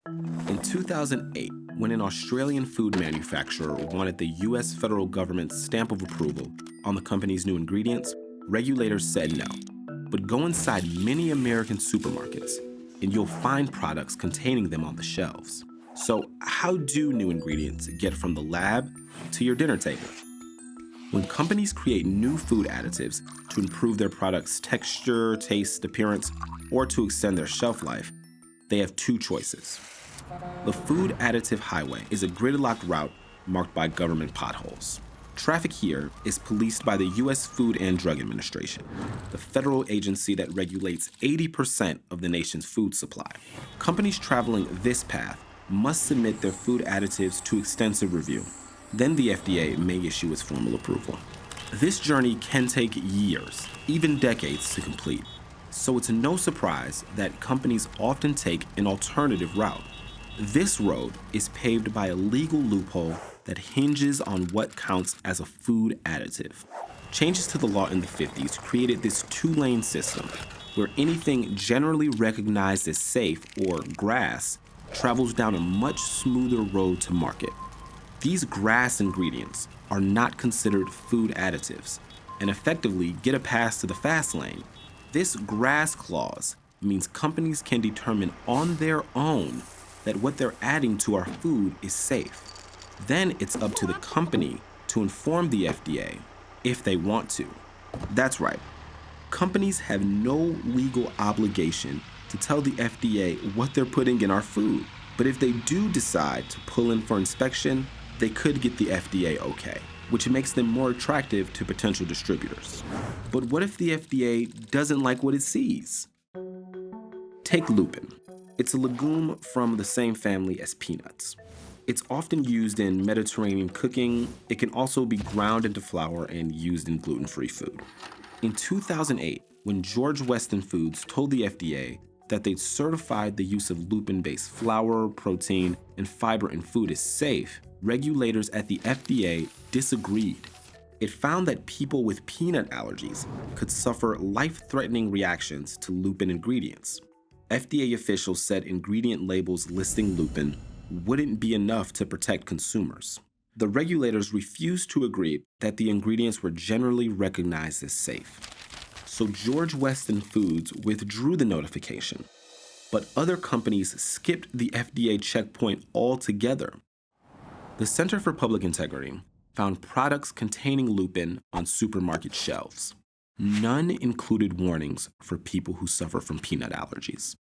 In 2008, when an Australian food manufacturer wanted the US federal government's stamp of approval on the company's new ingredients, regulators said no. But go inside many American supermarkets, and you'll find products containing them on the shelves. So, how do new ingredients get from the lab to your dinner table? When companies create new food additives to improve their product's texture, taste, appearance, or to extend their shelf life, they have two choices. The food additive highway is a gridlocked route marked by government potholes. Traffic here is policed by the U.S. Food and Drug Administration, the federal agency that regulates 80% of the nation's food supply. Companies traveling this path must submit their food additives to extensive review. Then the FDA may issue its formal approval. This journey can take years, even decades to complete. So it's no surprise that companies often take an alternative route. This road is paved by a legal loophole that hinges on what counts as a food additive. Changes to the law in the 50s created this two-lane system where anything generally recognized as safe or GRAS travels down a much smoother road to market. These GRAS ingredients are not considered food additives and effectively get a pass to the fast lane. This GRAS clause means companies can determine on their own that what they're adding to our food is safe. Then it's up to the company to inform the FDA if they want to. That's right. Companies have no legal obligation to tell the FDA what they're putting in our food. But if they do decide to pull in for inspection, they could get the FDA okay, which makes them more attractive to potential distributors. But what if the FDA doesn't like what it sees? Take lupin. It's a legume from the same family as peanuts. It's often used in Mediterranean cooking. It can also be ground into flour and used in gluten-free food. In 2008, when George Weston Foods told the FDA that they'd certified the use of lupin-based flour, protein, and fiber in food as safe, regulators at the FDA disagreed. It found that people with peanut allergies could suffer life-threatening reactions to lupin ingredients. FDA officials said ingredient labels listing lupin wouldn't be enough to protect consumers. The regulators refused to agree that the ingredients were generally recognized as safe. So George Weston Foods withdrew the notification, but other companies skipped the FDA checkpoint altogether. The Center for Public Integrity found products containing lupin on supermarket shelves. None included warnings for people who suffer from peanut allergies.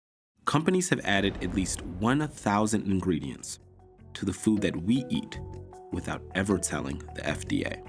Companies have added at least 1,000 ingredients to the food that we eat without ever telling the FDA.